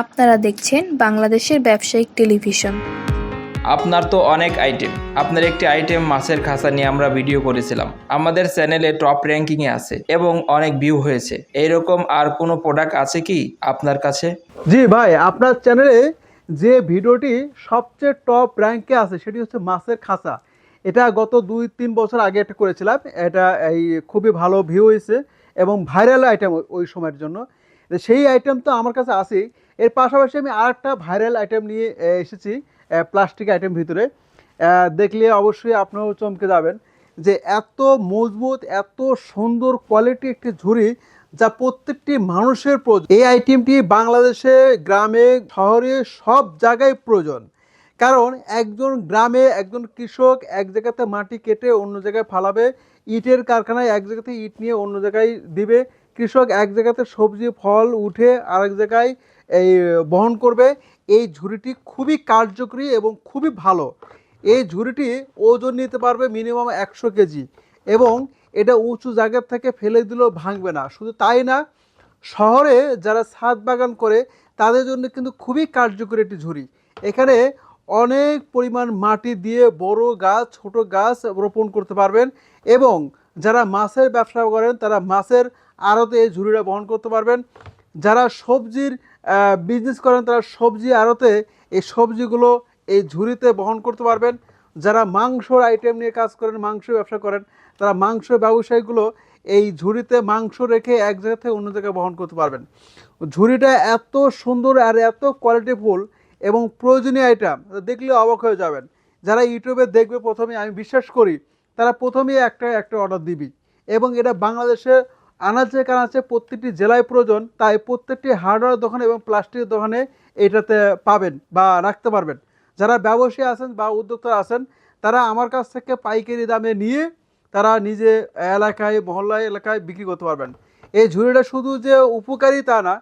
আপনারা দেখছেন বাংলাদেশের ব্যবসায়িক টেলিভিশন। আপনার তো অনেক আইটেম। আপনার একটি আইটেম মাছের খাঁচা নিয়ে আমরা ভিডিও করেছিলাম, আমাদের চ্যানেলে টপ র্যাঙ্কিংয়ে আছে এবং অনেক ভিউ হয়েছে। এইরকম আর কোনো প্রোডাক্ট আছে কি আপনার কাছে? জি ভাই, আপনার চ্যানেলে যে ভিডিওটি সবচেয়ে টপ র্যাঙ্কে আছে সেটি হচ্ছে মাছের খাঁচা। এটা গত 2-3 বছর আগে একটা করেছিলাম। এটা খুবই ভালো ভিউ হয়েছে এবং ভাইরাল আইটেম ওই সময়ের জন্য। সেই আইটেম তো আমার কাছে আছেই। এর পাশাপাশি আমি আরেকটা ভাইরাল আইটেম নিয়ে এসেছি প্লাস্টিক আইটেম ভিতরে। দেখলে অবশ্যই আপনারাও চমকে যাবেন যে এত মজবুত, এত সুন্দর কোয়ালিটি একটি ঝুড়ি যা প্রত্যেকটি মানুষের প্রয়োজন। এই আইটেমটি বাংলাদেশে গ্রামে শহরে সব জায়গায় প্রয়োজন। কারণ একজন গ্রামে একজন কৃষক এক জায়গাতে মাটি কেটে অন্য জায়গায় ফালাবে, ইটের কারখানায় এক জায়গাতে ইট নিয়ে অন্য জায়গায় দিবে, কৃষক এক জায়গাতে সবজি ফল উঠে আরেক জায়গায় এই বহন করবে। এই ঝুড়িটি খুবই কার্যকরী এবং খুবই ভালো। এই ঝুড়িটি ওজন নিতে পারবে মিনিমাম 100 কেজি এবং এটা উঁচু জায়গার থেকে ফেলে দিলেও ভাঙবে না। শুধু তাই না, শহরে যারা ছাদ বাগান করে তাদের জন্য কিন্তু খুবই কার্যকরী একটি ঝুড়ি। এখানে অনেক পরিমাণ মাটি দিয়ে বড় গাছ ছোট গাছ রোপণ করতে পারবেন এবং যারা মাছের ব্যবসা করেন তারা মাছের আড়তে এই ঝুড়িটা বহন করতে পারবেন। যারা সবজির বিজনেস করেন তারা সবজি আড়তে এই সবজিগুলো এই ঝুড়িতে বহন করতে পারবেন। যারা মাংসর আইটেম নিয়ে কাজ করেন, মাংস ব্যবসা করেন, তারা মাংস ব্যবসায়ীগুলো এই ঝুড়িতে মাংস রেখে এক জায়গা থেকে অন্য জায়গায় বহন করতে পারবেন। ঝুড়িটা এত সুন্দর আর এত কোয়ালিটিফুল এবং প্রয়োজনীয় আইটেম, দেখলে অবাক হয়ে যাবেন। যারা ইউটিউবে দেখবে প্রথমে, আমি বিশ্বাস করি তারা প্রথমেই একটা অর্ডার দিবি। এবং এটা বাংলাদেশে আনাচে কানাচে প্রত্যেকটি জেলায় প্রয়োজন, তাই প্রত্যেকটি হার্ডওয়্যার দোকানে এবং প্লাস্টিকের দোকানে এটাতে পাবেন বা রাখতে পারবেন। যারা ব্যবসায়ী আছেন বা উদ্যোক্তা আছেন তারা আমার কাছ থেকে পাইকারি দামে নিয়ে তারা নিজে এলাকায় মহল্লায় এলাকায় বিক্রি করতে পারবেন। এই ঝুড়িটা শুধু যে উপকারী তা না,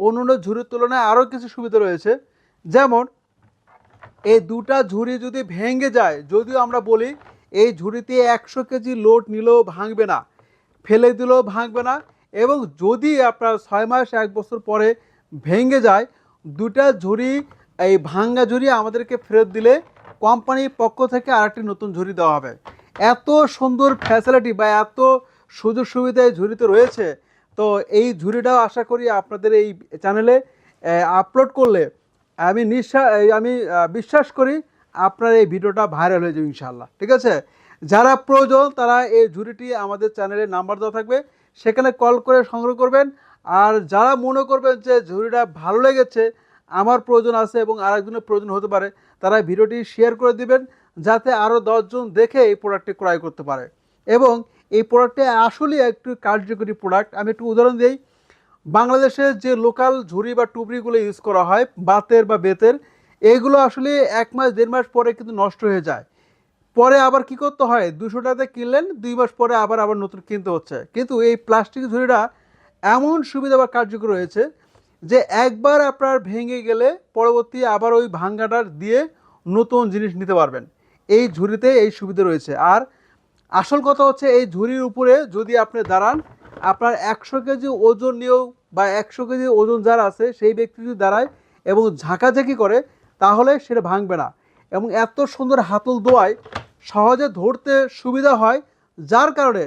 অন্যান্য ঝুড়ির তুলনায় আরও কিছু সুবিধা রয়েছে। যেমন এই দুটা ঝুড়ি যদি ভেঙে যায়, যদিও আমরা বলি এই ঝুড়িতে 100 কেজি লোড নিলেও ভাঙবে না, ফেলে দিলেও ভাঙবে না, এবং যদি আপনার 6 মাস 1 বছর পরে ভেঙে যায়, দুটা ঝুড়ি এই ভাঙা ঝুড়ি আমাদেরকে ফেরত দিলে কোম্পানির পক্ষ থেকে আরেকটি নতুন ঝুড়ি দেওয়া হবে। এত সুন্দর ফ্যাসিলিটি বা এত সুযোগ সুবিধা এই ঝুড়িতে রয়েছে। তো এই ঝুড়িটাও আশা করি আপনাদের এই চ্যানেলে আপলোড করলে আমি বিশ্বাস করি আপনার এই ভিডিওটা ভাইরাল হয়ে যাবে ইনশাআল্লাহ। ঠিক আছে, যারা প্রয়োজন তারা এই ঝুড়িটি আমাদের চ্যানেলে নাম্বার দেওয়া থাকবে, সেখানে কল করে সংগ্রহ করবেন। আর যারা মনে করবেন যে ঝুড়িটা ভালো লেগেছে, আমার প্রয়োজন আছে এবং আরেকজনের প্রয়োজন হতে পারে, তারা ভিডিওটি শেয়ার করে দিবেন যাতে আরও 10 জন দেখে এই প্রোডাক্টটি ক্রয় করতে পারে। এবং এই প্রোডাক্টটি আসলে একটু কার্যকরী প্রোডাক্ট। আমি একটু উদাহরণ দিই। বাংলাদেশে যে লোকাল ঝুড়ি বা টুকরিগুলো ইউজ করা হয় বাতের বা বেতের, এইগুলো আসলে 1 মাস 1.5 মাস পরে কিন্তু নষ্ট হয়ে যায়। পরে আবার কি করতে হয়, 200 টাকাতে কিনলেন, 2 মাস পরে আবার নতুন কিনতে হচ্ছে। কিন্তু এই প্লাস্টিক ঝুড়িটা এমন সুবিধা বা কার্যকর রয়েছে যে একবার আপনার ভেঙে গেলে পরবর্তী আবার ওই ভাঙ্গাটার দিয়ে নতুন জিনিস নিতে পারবেন। এই ঝুড়িতে এই সুবিধা রয়েছে। আর আসল কথা হচ্ছে এই ঝুড়ির উপরে যদি আপনি দাঁড়ান, আপনার 100 কেজি ওজন নিয়েও বা 100 কেজি ওজন যার আছে সেই ব্যক্তি যদি দাঁড়ায় এবং ঝাঁকাঝাঁকি করে তাহলে সেটা ভাঙবে না। এবং এত সুন্দর হাতল দোয়ায় সহজে ধরতে সুবিধা হয়, যার কারণে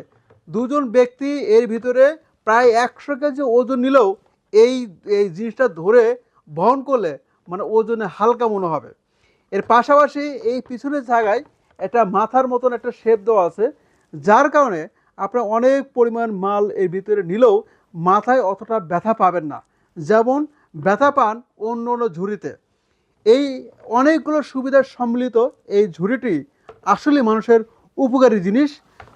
দুজন ব্যক্তি এর ভিতরে প্রায় 100 কেজি ওজন নিলেও এই এই জিনিসটা ধরে বহন করলে মানে ওজনে হালকা মনে হবে। এর পাশাপাশি এই পিছনের জায়গায় একটা মাথার মতন একটা শেপ দেওয়া আছে, যার কারণে আপনার অনেক পরিমাণ মাল এর ভিতরে নিলেও মাথায় অতটা ব্যথা পাবেন না, যেমন ব্যথা পান অন্য অন্য ঝুড়িতে। এই অনেকগুলো সুবিধার সম্মিলিত এই ঝুড়িটি আসলে মানুষের উপকারী জিনিস।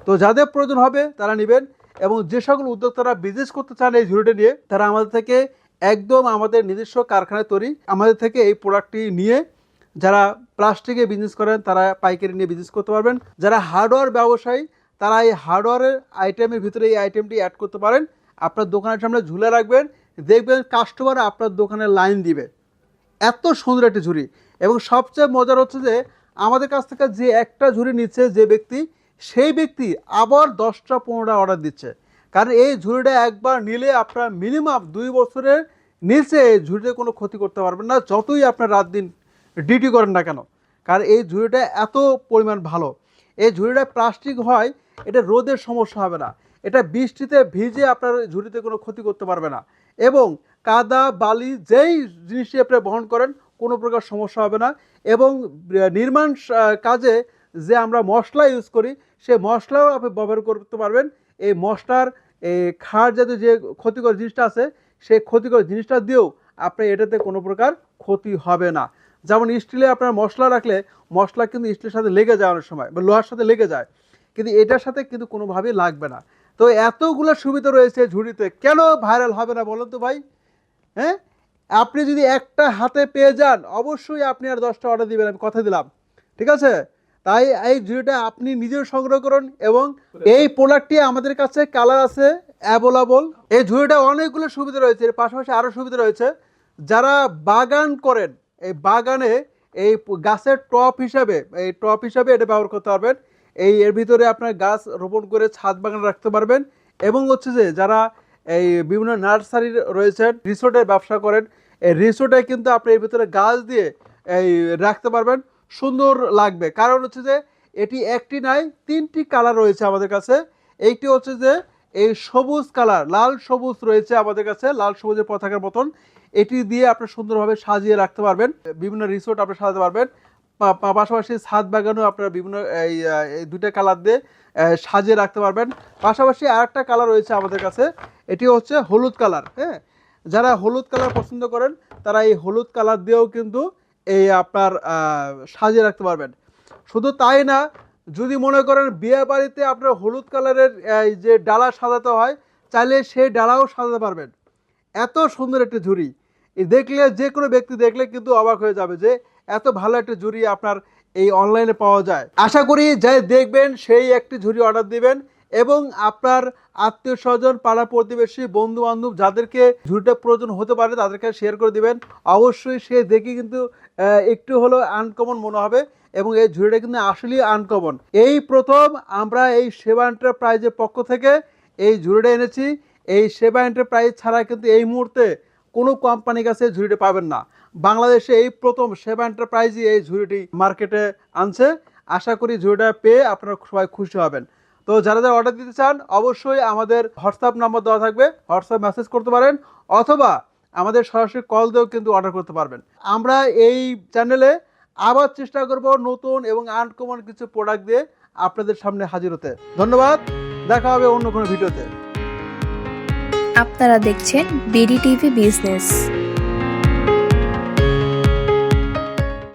তো যাদের প্রয়োজন হবে তারা নেবেন। এবং যে সকল উদ্যোক্তারা বিজনেস করতে চান এই ঝুড়িটা নিয়ে, তারা আমাদের থেকে একদম আমাদের নিজস্ব কারখানায় তৈরি আমাদের থেকে এই প্রোডাক্টটি নিয়ে যারা প্লাস্টিকে বিজনেস করেন তারা পাইকারি নিয়ে বিজনেস করতে পারবেন। যারা হার্ডওয়্যার ব্যবসায়ী তারা এই হার্ডওয়্যারের আইটেমের ভিতরে এই আইটেমটি অ্যাড করতে পারেন। আপনার দোকানের সামনে ঝুলে রাখবেন, দেখবেন কাস্টমার আপনার দোকানে লাইন দিবে। এত সুন্দর একটি ঝুড়ি। এবং সবচেয়ে মজার হচ্ছে যে আমাদের কাছ থেকে যে একটা ঝুড়ি নিচ্ছে যে ব্যক্তি, সেই ব্যক্তি আবার 10টা 15টা অর্ডার দিচ্ছে। কারণ এই ঝুড়িটা একবার নিলে আপনার মিনিমাম 2 বছরের নিচে এই ঝুড়িতে কোনো ক্ষতি করতে পারবেন না, যতই আপনার রাত দিন ডিউটি করেন না কেন। কারণ এই ঝুড়িটা এত পরিমাণ ভালো। এই ঝুড়িটা প্লাস্টিক হয়, এটা রোদের সমস্যা হবে না, এটা বৃষ্টিতে ভিজে আপনার ঝুড়িতে কোনো ক্ষতি করতে পারবে না, এবং কাদা বালি যেই জিনিসটি আপনি বহন করেন কোনো প্রকার সমস্যা হবে না। এবং নির্মাণ কাজে যে আমরা মশলা ইউজ করি সেই মশলাও আপনি ব্যবহার করতে পারবেন। এই মশলার এই খার জাতীয় যে ক্ষতিকর জিনিসটা আছে সেই ক্ষতিকর জিনিসটা দিয়েও আপনার এটাতে কোনো প্রকার ক্ষতি হবে না। যেমন স্টিলে আপনার মশলা রাখলে মশলা কিন্তু স্টিলের সাথে লেগে যায় অনেক সময়, বা লোহার সাথে লেগে যায়, কিন্তু এটার সাথে কিন্তু কোনোভাবেই লাগবে না। তো এতগুলো সুবিধা রয়েছে ঝুড়িতে, কেন ভাইরাল হবে না বলুন তো ভাই? হ্যাঁ, আপনি যদি একটা হাতে পেয়ে যান অবশ্যই আপনি আর 10টা অর্ডার দিবেন, আমি কথা দিলাম, ঠিক আছে? তাই এই ঝুড়িটা আপনি নিজেও সংগ্রহ করুন, এবং এই প্রোডাক্টটি আমাদের কাছে কালার আছে অ্যাভেলেবল। এই ঝুড়িটা অনেকগুলো সুবিধা রয়েছে, এর পাশাপাশি আরও সুবিধা রয়েছে। যারা বাগান করেন, এই বাগানে এই গাছের টপ হিসাবে এটা ব্যবহার করতে পারবেন। এর ভিতরে আপনার গাছ রোপণ করে ছাদ বাগান রাখতে পারবেন। এবং হচ্ছে যে যারা এই বিভিন্ন নার্সারি রয়েছেন, রিসোর্টের ব্যবসা করেন, এই রিসোর্টে কিন্তু আপনি এর ভিতরে গাছ দিয়ে এই রাখতে পারবেন, সুন্দর লাগবে। কারণ হচ্ছে যে এটি একটি নাই, 3টি কালার রয়েছে আমাদের কাছে। এইটি হচ্ছে যে এই সবুজ কালার, লাল সবুজ রয়েছে আমাদের কাছে, লাল সবুজের পতাকার মতন। এটি দিয়ে আপনি সুন্দরভাবে সাজিয়ে রাখতে পারবেন, বিভিন্ন রিসোর্ট আপনি সাজাতে পারবেন। পাশাপাশি ছাদ বাগানও আপনার বিভিন্ন এই 2টা কালার দিয়ে সাজিয়ে রাখতে পারবেন। পাশাপাশি আরেকটা কালার রয়েছে আমাদের কাছে, এটি হচ্ছে হলুদ কালার। হ্যাঁ, যারা হলুদ কালার পছন্দ করেন তারা এই হলুদ কালার দিয়েও কিন্তু এই আপনার সাজিয়ে রাখতে পারবেন। শুধু তাই না, যদি মনে করেন বিয়ে বাড়িতে আপনার হলুদ কালারের এই যে ডালা সাজাতে হয়, চাইলে সেই ডালাও সাজাতে পারবেন। এত সুন্দর একটা ঝুড়ি, দেখলে যে কোনো ব্যক্তি দেখলে কিন্তু অবাক হয়ে যাবে যে এত ভালো একটা ঝুড়ি আপনার এই অনলাইনে পাওয়া যায়। আশা করি যাই দেখবেন সেই একটি ঝুড়ি অর্ডার দিবেন, এবং আপনার আত্মীয় স্বজন, পাড়া প্রতিবেশী, বন্ধু বান্ধব যাদেরকে ঝুড়িটা প্রয়োজন হতে পারে তাদেরকে শেয়ার করে দিবেন। অবশ্যই সে দেখে কিন্তু একটু হলেও আনকমন মনে হবে, এবং এই ঝুড়িটা কিন্তু আসলেই আনকমন। এই প্রথম আমরা এই সেবা এন্টারপ্রাইজের পক্ষ থেকে এই ঝুড়িটা এনেছি। এই সেবা এন্টারপ্রাইজ ছাড়া কিন্তু এই মুহূর্তে কোনো কোম্পানির কাছে ঝুড়িটি পাবেন না। বাংলাদেশে এই প্রথম সেবা এন্টারপ্রাইজই এই ঝুড়িটি মার্কেটে আনছে। আশা করি ঝুড়িটা পেয়ে আপনারা সবাই খুশি হবেন। তো যারা যারা অর্ডার দিতে চান অবশ্যই আমাদের হোয়াটসঅ্যাপ নাম্বার দেওয়া থাকবে, হোয়াটসঅ্যাপ মেসেজ করতে পারেন, অথবা আমাদের সরাসরি কল দিয়েও কিন্তু অর্ডার করতে পারবেন। আমরা এই চ্যানেলে আবার চেষ্টা করব নতুন এবং আনকমন কিছু প্রোডাক্ট দিয়ে আপনাদের সামনে হাজির হতে। ধন্যবাদ, দেখা হবে অন্য কোনো ভিডিওতে। আপনারা দেখছেন বিডি টিভি বিজনেস।